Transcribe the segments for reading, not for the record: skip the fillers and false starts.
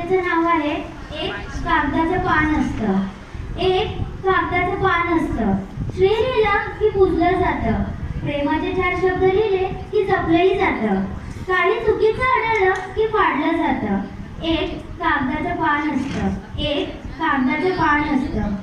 कवितेचं नाव आहे एक कागदाचं पान असतं. एक कागदाचं पान असतं. श्री लिहिलं की पुजलं जातं. प्रेमाचे 4 शब्द लिहिले की जपलंही जातं. काही चुकीचं आढळलं की फाडलं जातं. एक कागदाचं पान असतं. एक कागदाचं पान असतं.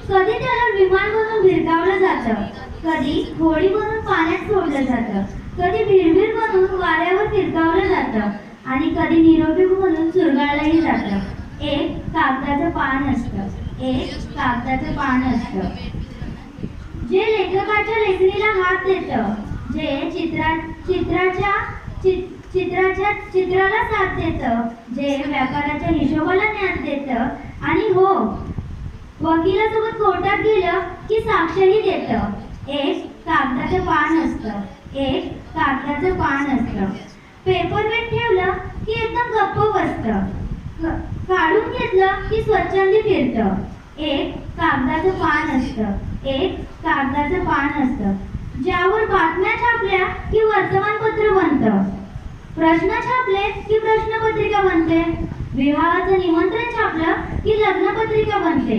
कधी त्याला विमान बनवून भिरकावलं जातं. कधी होडी बनवून पाण्यात सोडलं जातं. कधी भिरभिर बनवून वाऱ्यावर फिरकावलं जातं आणि कधी निरोगी म्हणून चुरगाळलंही जातं. एक कागदाचं पान असतं. एक कागदाचं पान असतं. जे लेखकाच्या लेखणीला हात देतं, जे चित्राला साथ देतं, जे व्यापाराच्या हिशोबाला ज्ञान देतं आणि हो वकिलासोबत कोर्टात गेलं की साक्षही देतं. एक कागदाचं पान असतं. एक कागदाचं पान असतं. पेपरवेट ठेवलं की एकदम गप्प बसतं. काढून घेतलं की स्वच्छंदी फिरतं. एक कागदाचं पान असतं. एक कागदाचं पान असतं. ज्यावर बातम्या छापल्या की वर्तमानपत्र बनतं. प्रश्न छापले की प्रश्नपत्रिका बनते. विवाहाचं निमंत्रण छापलं की लग्नपत्रिका बनते.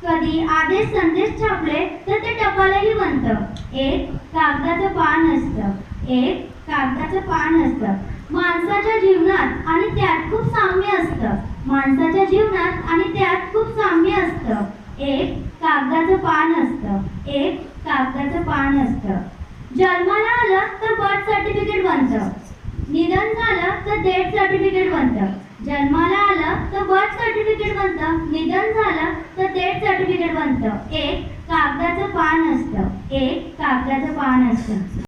कधी आदेश संदेश छापले तर ते टपालही बनतं. एक कागदाचं पान असतं. एक कागदाचं पान असतं. माणसाच्या जीवनात आणि त्यात खूप साम्य असतं. माणसाच्या जीवनात आणि त्यात खूप साम्य असतं. एक कागदाचं पान असतं. एक कागदाचं पान असतं. जन्माला आलं तर बर्थ सर्टिफिकेट बनतं. निधन झालं तर डेथ सर्टिफिकेट बनतं. जन्माला आलं तर बर्थ सर्टिफिकेट बनतं. निधन झालं तर डेथ सर्टिफिकेट बनतं. एक कागदाचं पान असतं. एक कागदाचं पान असतं.